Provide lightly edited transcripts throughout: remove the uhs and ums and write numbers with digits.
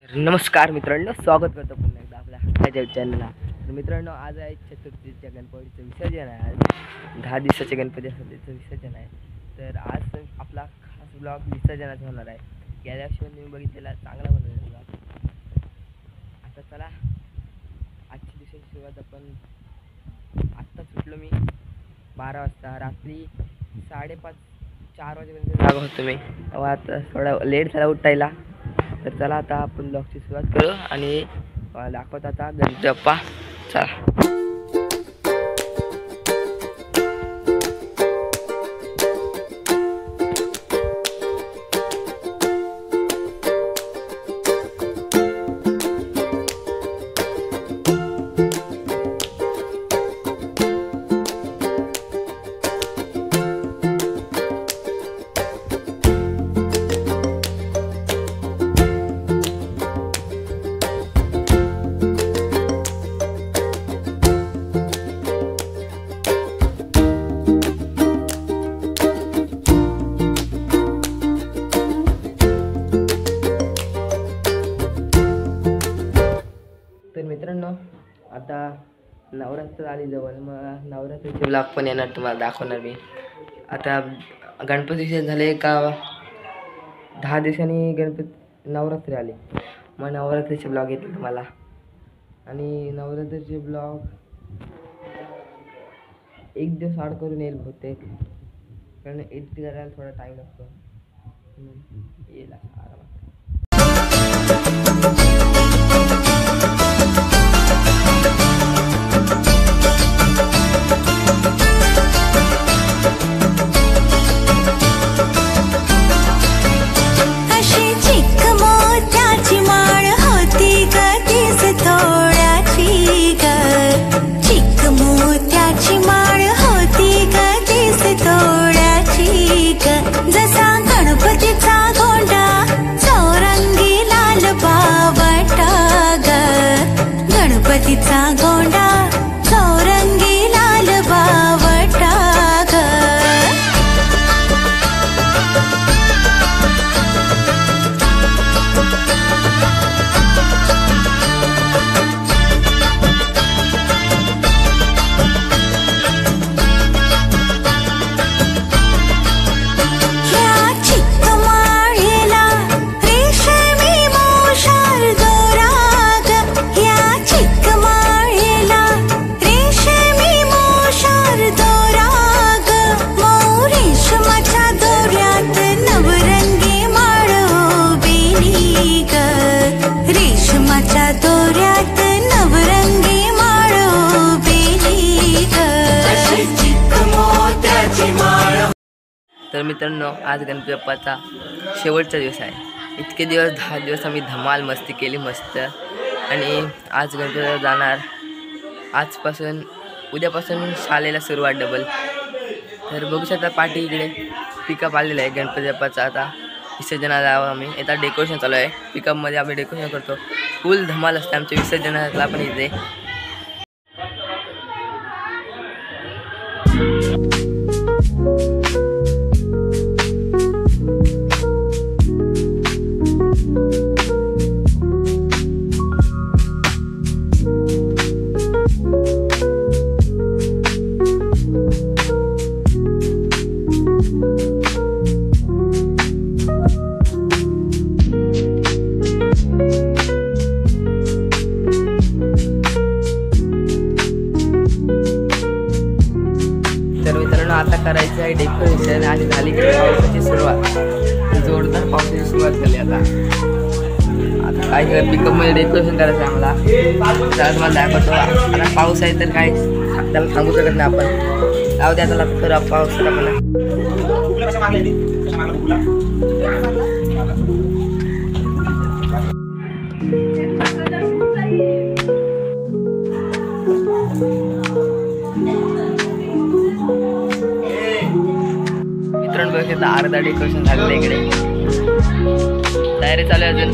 नमस्कार मित्रांनो, स्वागत करतो पुन्हा एकदा आपल्या हक्काच्या चॅनलला. तर मित्रांनो, आज आहे चतुर्थीच्या गणपतीचं विसर्जन आहे. आज 10 दिवसाचे गणपतीचं विसर्जन आहे. तर आज आपला खास ब्लॉग विसर्जनाचा होणार आहे. गेल्या वर्षी तुम्ही बघितलेला चांगला बनवलेला ब्लॉग. आता चला, आजची दिवसाची सुरुवात आपण आत्ता सुटलो मी 12 वाजता. रात्री 5:30-4 वाजेपर्यंत जागा होतो मी. तेव्हा आता थोडा लेट झाला उठायला. तर चला आता आपण ब्लॉगची सुरुवात करू आणि दाखवत आता गणपती बाप्पा. चला. तर मित्रांनो, आता नवरात्र आली जवळ, मग नवरात्रीचे ब्लॉग पण येणार, तुम्हाला दाखवणार मी. आता गणपती विसर्जन झाले का 10 दिवसांनी नवरात्री आली, मग नवरात्रीचे ब्लॉग येतील तुम्हाला. आणि नवरात्रीचे ब्लॉग एक दिवस आड करून येईल बहुतेक, कारण एडिट करायला थोडा टाईम लागतो. येईल आरामात. तर मित्रांनो, आज गणपती बाप्पाचा शेवटचा दिवस आहे. इतके दिवस 10 दिवस आम्ही धमाल मस्ती केली मस्त. आणि आज गणपतीला जाणार. आजपासून उद्यापासून शाळेला सुरुवात डबल. तर बघू शकता पाठी इकडे पिकअप आलेलं आहे गणपती बाप्पाचा. आता विसर्जनाला जावं आम्ही. आता डेकोरेशन चालू आहे. पिकअपमध्ये आम्ही डेकोरेशन करतो. फुल धमाल असते आमच्या विसर्जनाला पण इथे. आता करायचं आहे डेकोरेशन. आणि झाली की पावसाची सुरुवात, जोरदार पावसाची सुरुवात झाली. आता काय पिकअपमध्ये डेकोरेशन करायचं आहे आम्हाला. तर तुम्हाला दाखवतो. आता पाऊस आहे तर काय त्याला थांबू शकत नाही आपण. जाऊ द्या त्याला तर पावसाला मला. मित्रांनो बघितलं, अर्धा डेकोरेशन झालेलं इकडे. तयारी चालू आहे अजून.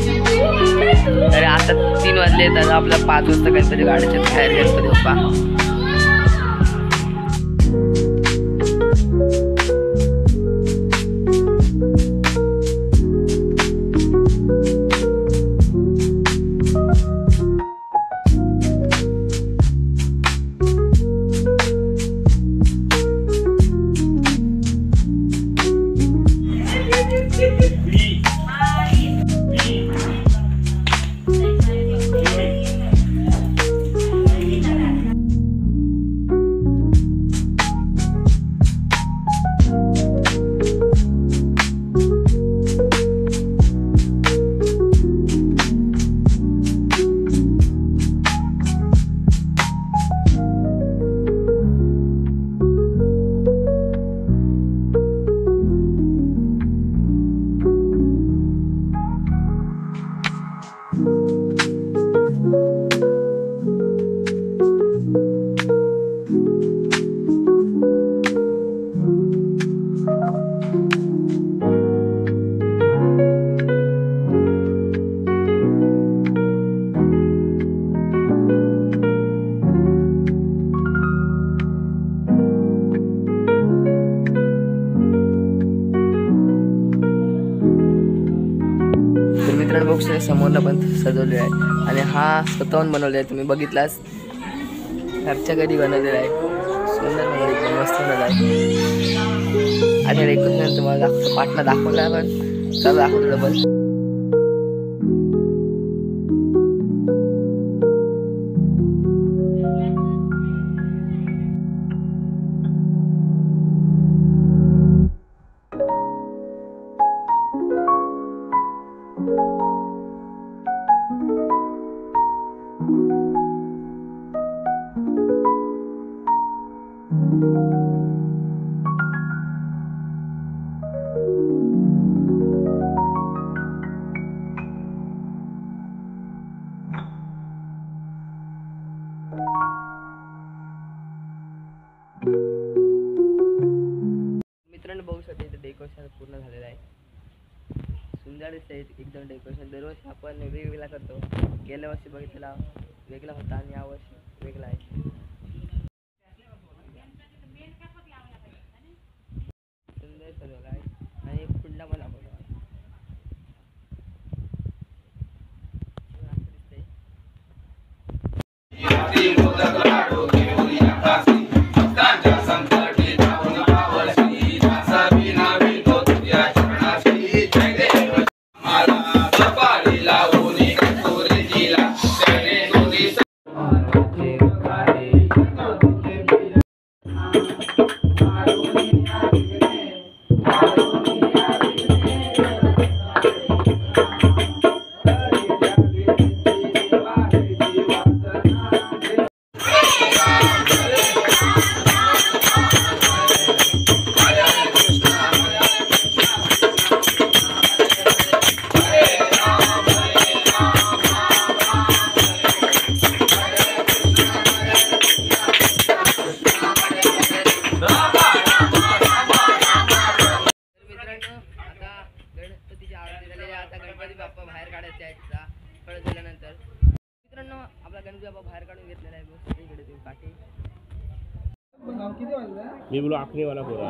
तरी आता 3 वाजले. तर आपल्या 5 वाजता गणपती गाड्याच्या बाहेर गणपती बाप्पा. इकडे समोरला पण सजवलेला आहे आणि हा स्वतःहून बनवलेला आहे. तुम्ही बघितलास घरच्या घरी बनवलेला आहे. सुंदर बनवलेला मस्त बनवला आहे. आणि डेकोरेशन तुम्हाला दाखवतो. पाटणा दाखवला पण चला दाखवतो डबल. मित्रांनो बघू शकता इथे डेकोरेशन पूर्ण झालेलं आहे. सुंदर दिसतंय एकदम डेकोरेशन. दरवर्षी आपण वेगवेगळा करतो. गेल्या वर्षी बघितलेला वेगळा होता आणि यावर्षी वेगळा आहे. सुंदर सजवला आहे आणि पुढला पण दाखवला. आता गणपती बाप्पा बाहेर काढायचे आहेत फळ झाल्यानंतर. मित्रांनो आपला गणपती बाप्पा बाहेर काढून घेतलेला आहे. बस इकडे तुम्ही काठी मी बोलो आखरी वाला पूरा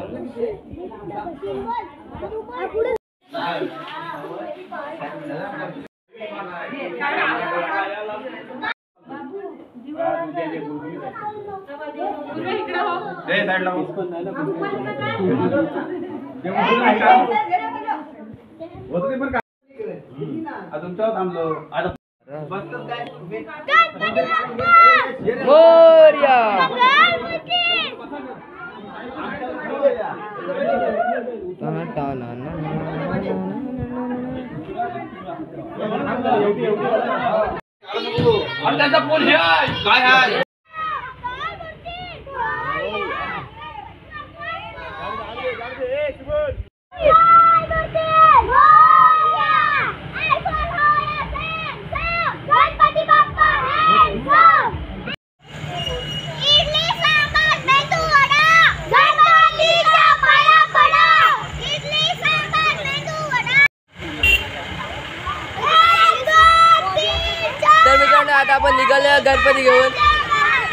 आता आपण निघालो गणपती घेऊन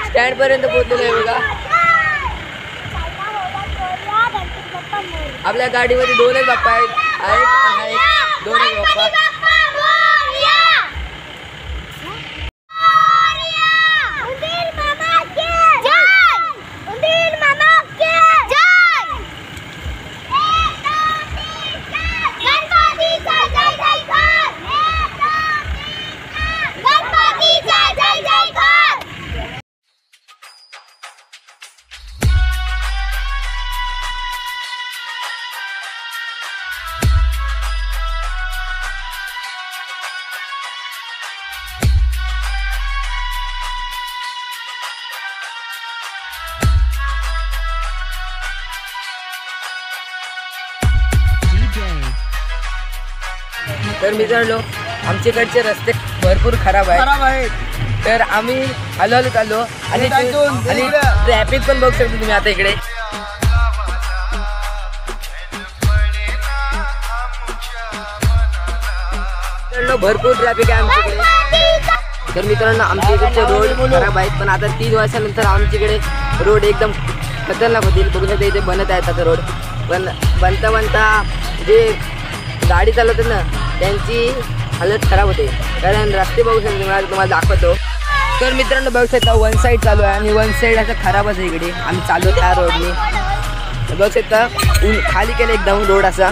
स्टँड पर्यंत पोहोचलेलो आहे बघा. आपल्या गाडीमध्ये दोनच बाप्पा आहेत दोनच बाप्पा. तर मित्रांनो आमच्याकडचे रस्ते भरपूर खराब आहेत. तर आम्ही हलवलो चाललो आणि ट्रॅफिक पण बघू शकतो तुम्ही आता इकडे. भरपूर ट्रॅफिक आहे आमच्याकडे. तर मित्रांनो आमच्या इकडचे रोड खराब आहेत पण आता 3 वर्षानंतर आमच्याकडे रोड एकदम खतरनाक होतील. बघू शकता इथे बनत आहेत आता रोड. पण बनता जे गाडी चालवतात ना त्यांची हालत खराब होते, कारण रस्ते बघू शकतो तुम्हाला दाखवतो. तर मित्रांनो बघू शकता वन साईड चालू आहे आणि वन साईड असं खराबच आहे. इकडे आम्ही चालू त्या रोडने बघू शकता खाली केलं एकदम रोड असा.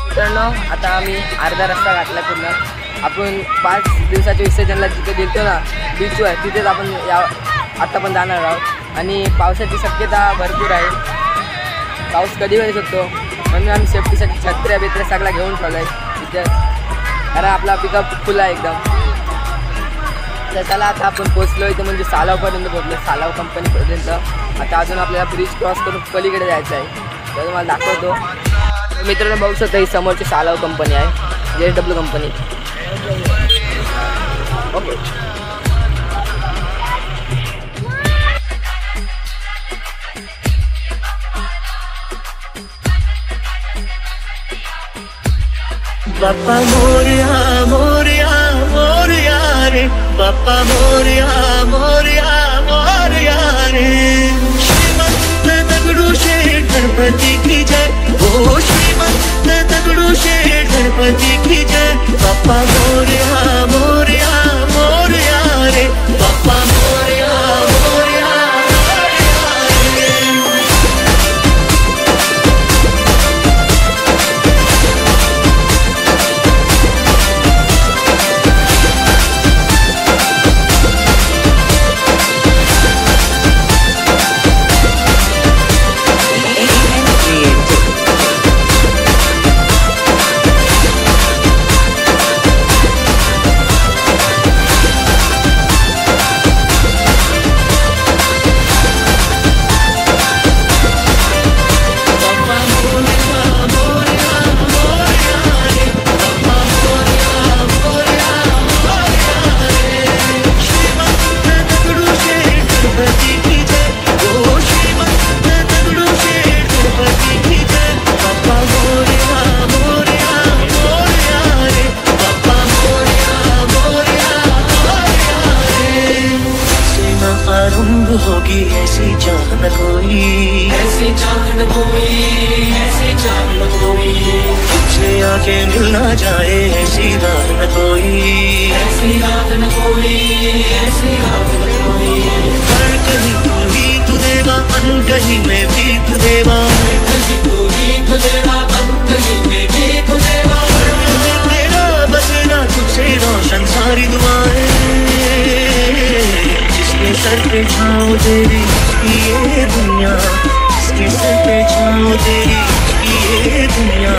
मित्रांनो आता आम्ही अर्धा रस्ता घातला पूर्ण. आपण 5 दिवसाच्या विसर्जनला जिथे गेलतो ना बीच आहे तिथेच आपण आता पण जाणार आहोत. आणि पावसाची शक्यता भरपूर आहे, पाऊस कधी येऊ शकतो, म्हणून आम्ही सेफ्टीसाठी छत्र्या बित्र्या सगळा घेऊन ठेवला आहे तिथे, कारण आपला पिकअप फुल आहे एकदम. तर चला आता आपण पोचलो इथं म्हणजे सालावपर्यंत पोचलो, सालाव कंपनीपर्यंत. आता अजून आपल्याला ब्रिज क्रॉस करून पलीकडे जायचं आहे, तर तुम्हाला दाखवतो. मित्रांनो बघू शकता ही समोरची सालाव कंपनी आहे, JSW company. Okay Bappa Morya Morya Morya रे, बाप्पा मोरया मोरया मोरया रे. श्रीमंत दगडू शेठ गणपती की जय, ओ श्रीमंत दगडू शेठ गणपती की जय. बाप्पा मोरया मोरया मोरया रे, बाप्पा मोरया मोरया मोरया रे. होगी ऐसी चाह न कोई, ऐसी चाह न कोई, ऐसी चाह न कोई. तुझसे आके मिल ना जाए ऐसी राह न कोई, ऐसी राह न कोई, ऐसी राह न कोई. हर कहीं तू ही तू देवा, अन कहीं में भी तू देवा, कहीं तू ही तू देवा, अन कहीं में भी तू देवा. तेरा बसना तुझसे रोशन सारी दुआएं, जिसके सर पे छाओ तेरी ये दुनिया, जिसके सर पे छाओ तेरी ये दुनिया.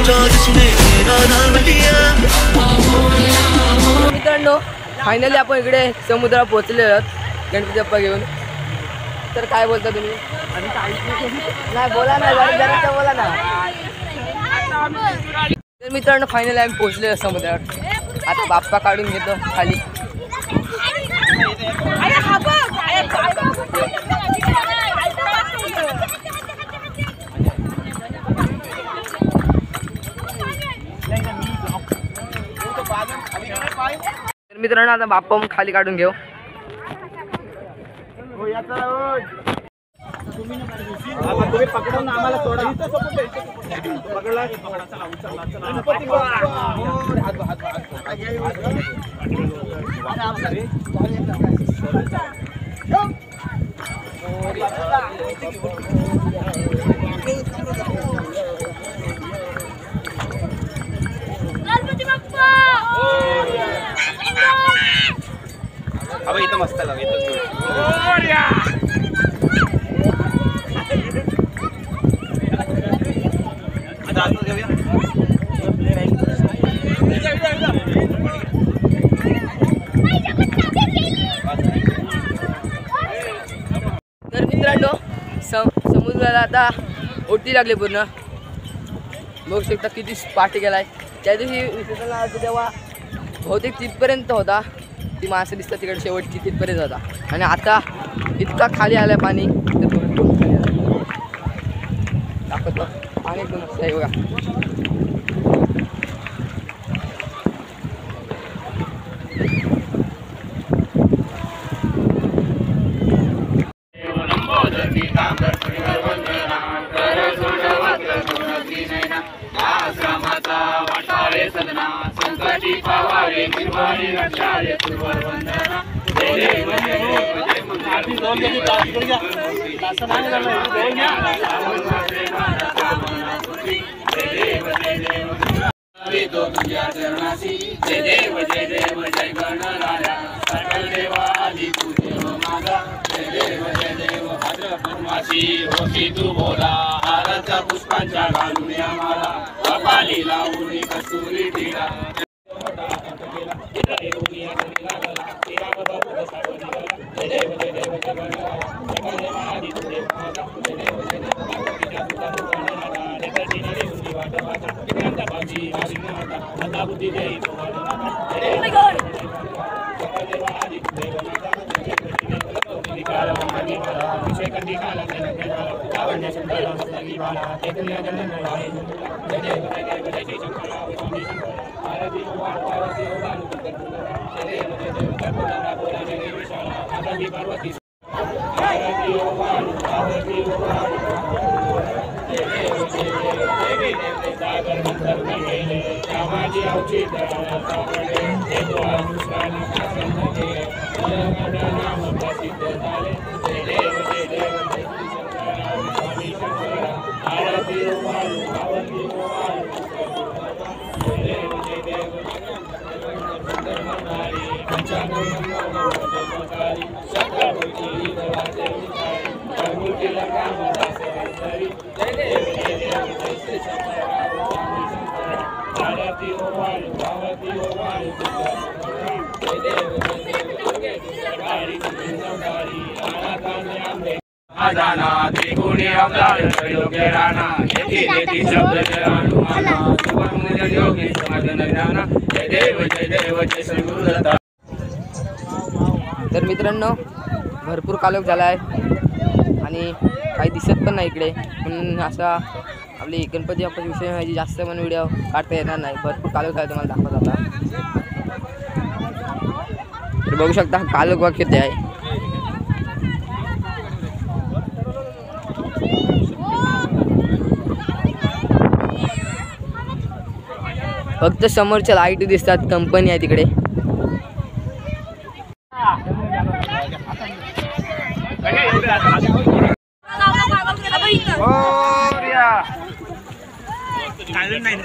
जिसने मेरा नाम लिया. मित्रांनो फायनली आपण इकडे समुद्रावर पोहोचले आहोत गणपती बाप्पा घेऊन. तर काय बोलता तुम्ही? नाही बोला ना, जरा बोला ना. तर मित्रांनो फायनली आम्ही पोहोचले समुद्रावर. आता बाप्पा काढून घेतो खाली. तर मित्रांनो आता बाप्पा मग खाली काढून घेऊ. तुम्ही पकडून आम्हाला सोडा. पकडला अबे इथं मस्त लाव इथं. तर मित्रांनो समुद्राला आता ओटी लागली पूर्ण. बघू शकता किती पाठी गेलाय. त्या दिवशी विसर्जनला आलो तेव्हा बहुतेक तिथपर्यंत होता. ती माणसं दिसतात तिकडे शेवटची तिथपर्यंत होता. आणि आता इतका खाली आलाय पाणी. दाखवतो पाणी एकदम मस्त आहे बघा. तू बोला हाराच्या पुष्पांच्या घालून आम्हाला कपाली लावून कस्तुरी टिळा. जाना त्रिगुणी अवतार योग्य राणा येती येती शब्द अनुमाना सुपमुज योगी समाजन ज्ञाना जय देव जय श्री गुरुदत्त. तर मित्रांनो भरपूर कालोख झाला आहे आणि काही दिसत पण नाही इकडे. म्हणून असा आपली गणपती बाप्पाच्या विषयी माहिती जास्त पण व्हिडिओ काढता येणार नाही. भरपूर कालोख झाला तुम्हाला दाखवत होता. तर बघू शकता कालोख वाक्य ते आहे. फक्त समोरच्या लाईट दिसतात. कंपनी आहे तिकडे. नाही